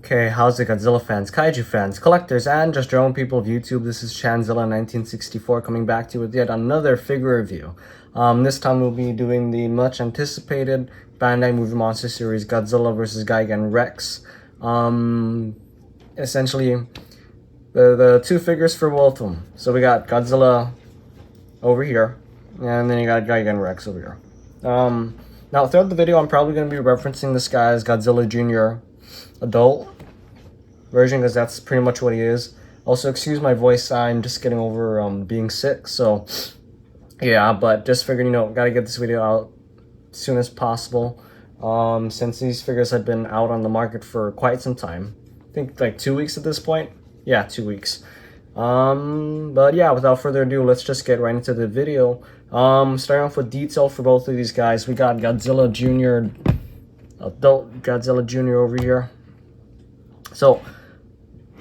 Okay, how's it, Godzilla fans, kaiju fans, collectors, and just your own people of YouTube? This is Chanzilla1964 coming back to you with yet another figure review. This time we'll be doing the much anticipated Bandai Movie Monster Series Godzilla vs. Gigan Rex. Essentially, the two figures for both of them. So we got Godzilla over here, and then you got Gigan Rex over here. Now throughout the video, I'm probably going to be referencing this guy as Godzilla Junior adult version, because that's pretty much what he is. Also, excuse my voice, I'm just getting over being sick, so yeah, but just figured, you know, gotta get this video out as soon as possible, since these figures have been out on the market for quite some time. I think like 2 weeks at this point. Yeah, 2 weeks. But yeah, without further ado, let's just get right into the video. Starting off with detail for both of these guys, we got Godzilla Junior, adult Godzilla Junior over here. So,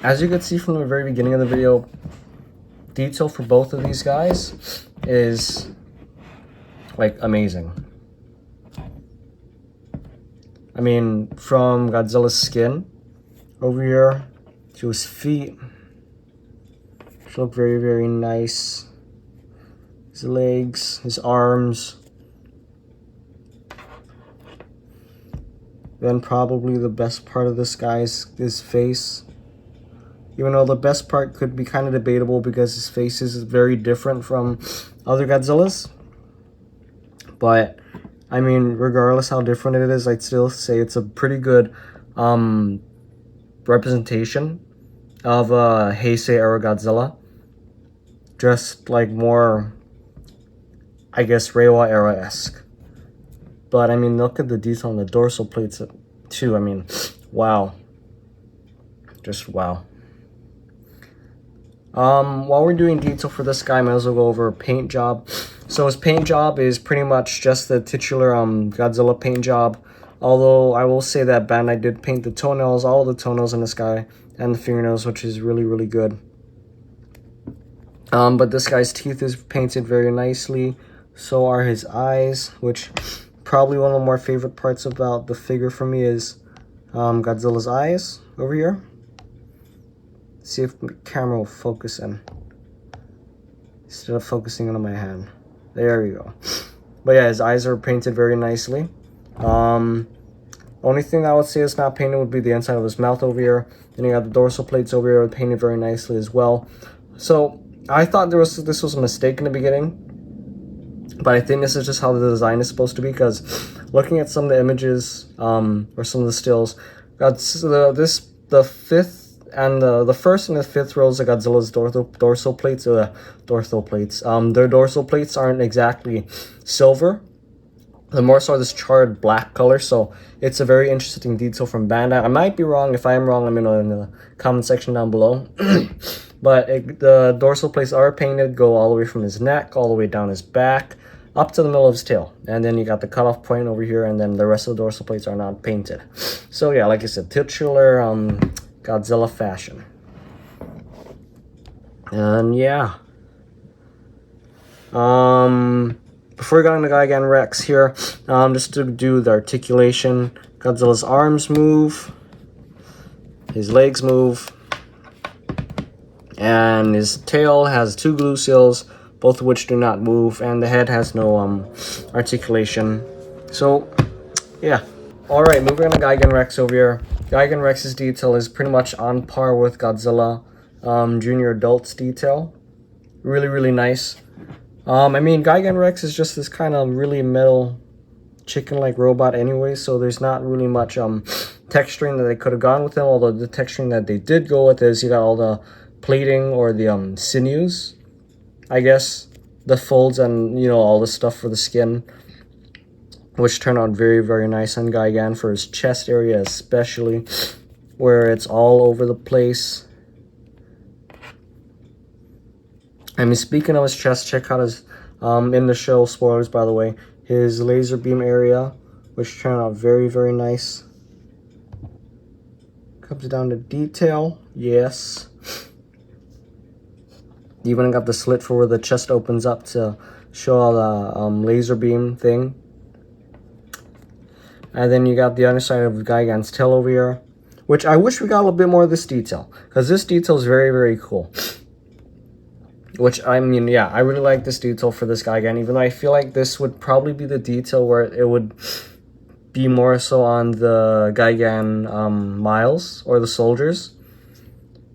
as you can see from the very beginning of the video, detail for both of these guys is like amazing. I mean, from Godzilla's skin over here to his feet, which look very, very nice. His legs, his arms. Then probably the best part of this guy's his face. Even though the best part could be kind of debatable because his face is very different from other Godzillas. But, I mean, regardless how different it is, I'd still say it's a pretty good representation of Heisei era Godzilla. Just like more, I guess, Reiwa era-esque. But, I mean, look at the detail on the dorsal plates, too. I mean, wow. Just wow. While we're doing detail for this guy, I might as well go over paint job. So his paint job is pretty much just the titular Godzilla paint job. Although, I will say that Bandai did paint the toenails, all the toenails in this guy, and the fingernails, which is really, really good. But this guy's teeth is painted very nicely. So are his eyes, which... probably one of the more favorite parts about the figure for me is Godzilla's eyes over here. Let's see if the camera will focus in instead of focusing on my hand. There we go. But yeah, his eyes are painted very nicely. Only thing I would say is not painted would be the inside of his mouth over here. Then you got the dorsal plates over here painted very nicely as well. So I thought this was a mistake in the beginning. But I think this is just how the design is supposed to be, because looking at some of the images, or some of the stills, the first and the fifth rows of Godzilla's dorsal plates, their dorsal plates aren't exactly silver. They're more so this charred black color, so it's a very interesting detail from Bandai. I might be wrong. If I am wrong, let me know in the comment section down below. But the dorsal plates are painted, go all the way from his neck, all the way down his back, up to the middle of his tail. And then you got the cutoff point over here, and then the rest of the dorsal plates are not painted. So yeah, like I said, titular Godzilla fashion. And yeah. Before we got into Gigan Rex here, just to do the articulation, Godzilla's arms move, his legs move, and his tail has two glue seals, both of which do not move, and the head has no articulation. So yeah. Alright, moving on to Gigan Rex over here. Gigan Rex's detail is pretty much on par with Godzilla Junior Adult's detail. Really, really nice. I mean, Gigan Rex is just this kind of really metal chicken-like robot anyway, so there's not really much texturing that they could have gone with him, although the texturing that they did go with is you got all the plating or the sinews, I guess, the folds and, you know, all the stuff for the skin, which turned out very, very nice on Gigan for his chest area especially, where it's all over the place. I mean, speaking of his chest, check out his, in the show, spoilers by the way, his laser beam area, which turned out very, very nice. Comes down to detail, yes. Even got the slit for where the chest opens up to show all the laser beam thing. And then you got the underside of Gigan's tail over here, which I wish we got a little bit more of this detail, because this detail is very, very cool. Which, I mean, yeah, I really like this detail for this guy again, even though I feel like this would probably be the detail where it would be more so on the Gigan Miles, or the soldiers,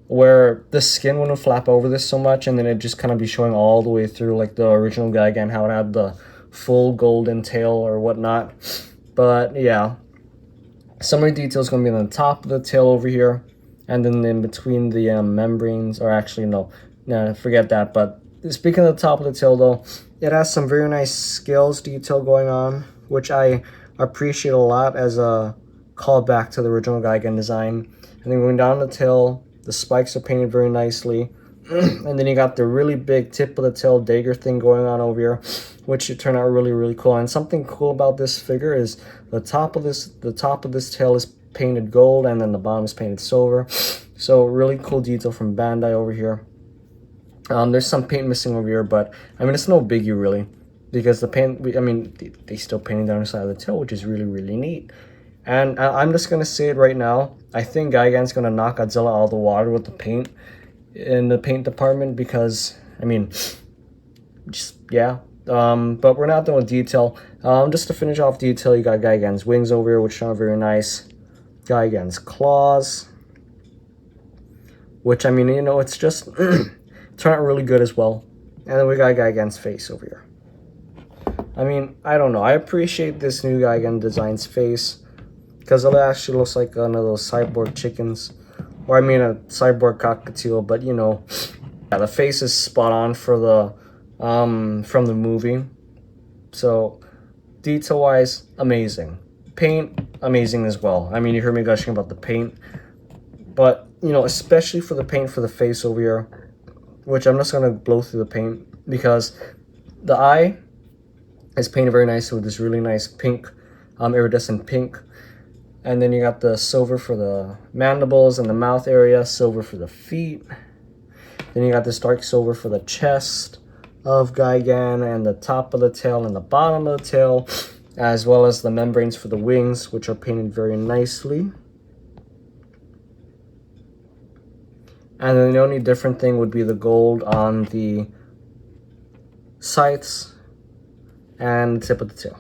where the skin wouldn't flap over this so much, and then it'd just kind of be showing all the way through, like the original Gigan, how it had the full golden tail or whatnot. But yeah, some of the details going to be on the top of the tail over here, and then in between the membranes, or actually no, forget that. But speaking of the top of the tail though, it has some very nice scales detail going on, which I appreciate a lot as a callback to the original Gigan design. And then going down the tail, the spikes are painted very nicely. And then you got the really big tip of the tail dagger thing going on over here, which should turn out really, really cool. And something cool about this figure is the top of this tail is painted gold, and then the bottom is painted silver. So really cool detail from Bandai over here. There's some paint missing over here, but I mean, it's no biggie really, because the paint, I mean, they still painted down the side of the tail, which is really, really neat. And I'm just gonna say it right now, I think Gigan's gonna knock Godzilla out of the water with the paint in the paint department, because I mean, just yeah. But we're not done with detail. Just to finish off detail, you got Gigan's wings over here, which are very nice. Gigan's claws, which, I mean, you know, it's just turned out really good as well. And then we got Gigan's face over here. I mean, I don't know, I appreciate this new Gigan design's face, because it actually looks like one of those cyborg chickens. Or I mean a cyborg cockatiel, but you know, yeah, the face is spot on for the from the movie. So detail wise, amazing. Paint, amazing as well. I mean, you heard me gushing about the paint, but you know, especially for the paint for the face over here, which I'm just gonna blow through the paint, because the eye is painted very nicely with this really nice pink, iridescent pink. And then you got the silver for the mandibles and the mouth area, silver for the feet. Then you got this dark silver for the chest of Gigan, and the top of the tail and the bottom of the tail, as well as the membranes for the wings, which are painted very nicely. And then the only different thing would be the gold on the sights and the tip of the tail.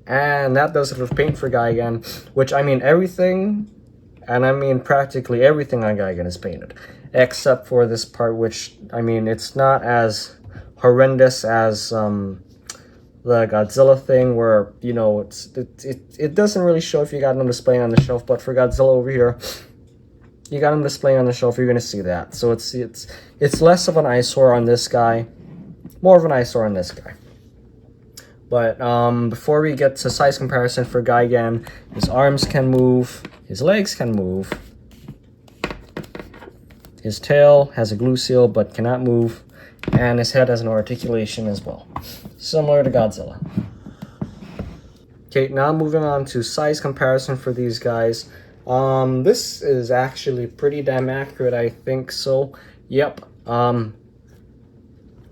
And that does it with paint for Gigan, which, I mean, everything, and I mean practically everything on Gigan is painted, except for this part, which, I mean, it's not as horrendous as the Godzilla thing, where, you know, it doesn't really show if you got them displaying on the shelf. But for Godzilla over here, you got them displaying on the shelf, you're gonna see that. So it's less of an eyesore on this guy, more of an eyesore on this guy. But before we get to size comparison for Gigan, his arms can move, his legs can move, his tail has a glue seal but cannot move, and his head has no articulation as well, similar to Godzilla. Okay, now moving on to size comparison for these guys. This is actually pretty damn accurate, I think so. Yep.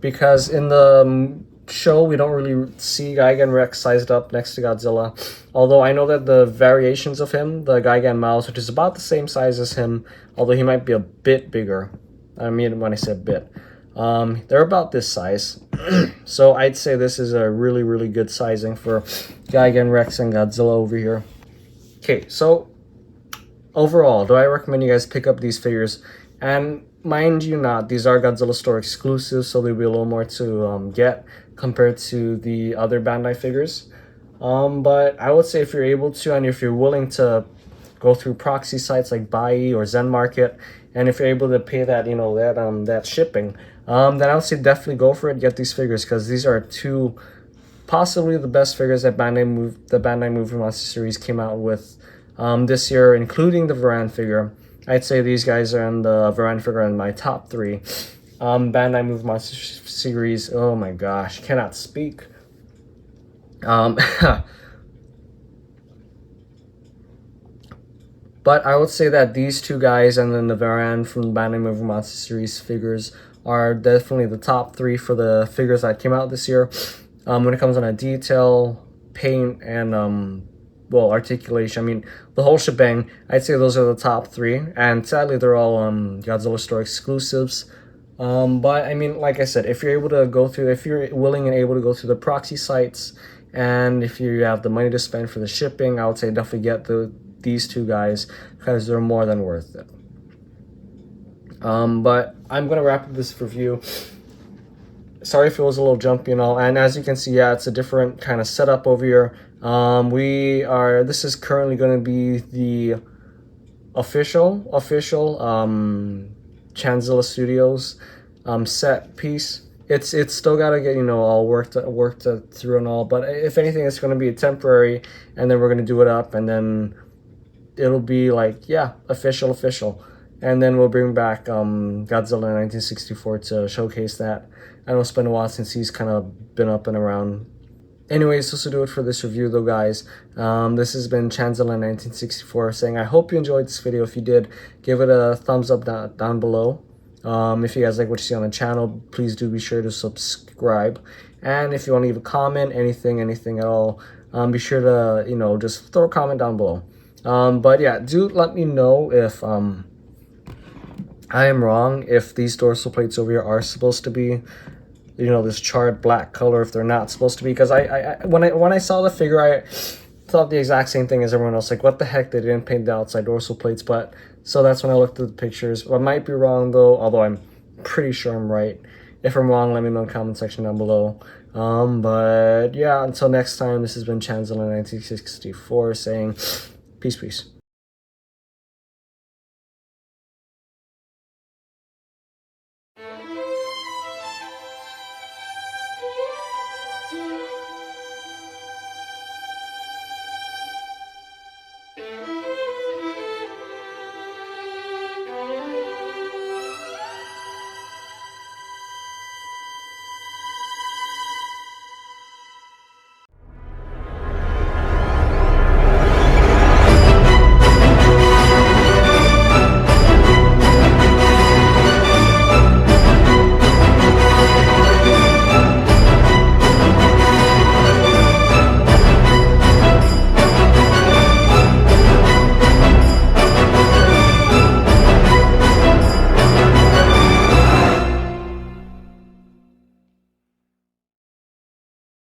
Because in the show, we don't really see Gigan Rex sized up next to Godzilla. Although I know that the variations of him, the Gigan Miles, which is about the same size as him, although he might be a bit bigger. I mean, when I say bit, they're about this size. So I'd say this is a really, really good sizing for Gigan Rex and Godzilla over here. Okay, so overall, do I recommend you guys pick up these figures? And mind you not, these are Godzilla Store exclusives, so there'll be a little more to get compared to the other Bandai figures. But I would say if you're able to, and if you're willing to go through proxy sites like Buy or Zen Market, and if you're able to pay that, you know, that shipping, then I would say definitely go for it. Get these figures, because these are two, possibly the best figures that the Bandai Movie Monster series came out with this year, including the Varan figure. I'd say these guys are in the Varan figure in my top 3. Bandai Movie Monster series, oh my gosh, cannot speak. But I would say that these two guys and then the Varan from the Bandai Movie Monster series figures are definitely the top 3 for the figures that came out this year. When it comes on a detail, paint, and articulation. I mean, the whole shebang. I'd say those are the top three, and sadly, they're all Godzilla Store exclusives. But I mean, like I said, if you're able to go through, if you're willing and able to go through the proxy sites, and if you have the money to spend for the shipping, I would say definitely get these two guys because they're more than worth it. But I'm gonna wrap up this review. Sorry if it was a little jumpy and all, and as you can see, yeah, it's a different kind of setup over here. This is currently going to be the official Chanzilla Studios set piece. It's still got to get, you know, all worked through and all, but if anything, it's going to be a temporary, and then we're going to do it up, and then it'll be like, yeah, official, and then we'll bring back Godzilla 1964 to showcase that. I know it's been a while since he's kind of been up and around. Anyways, this will do it for this review though, guys. This has been Chanzilla 1964 saying I hope you enjoyed this video. If you did, give it a thumbs up down below. If you guys like what you see on the channel, please do be sure to subscribe. And if you want to leave a comment, anything at all, be sure to, you know, just throw a comment down below. But yeah, do let me know if I am wrong, if these dorsal plates over here are supposed to be, you know, this charred black color, if they're not supposed to be, because when I saw the figure, I thought the exact same thing as everyone else, like, what the heck, they didn't paint the outside dorsal plates. But so that's when I looked at the pictures. I might be wrong though, although I'm pretty sure I'm right. If I'm wrong, let me know in the comment section down below. But yeah, until next time, this has been Chanzilla 1964 saying peace.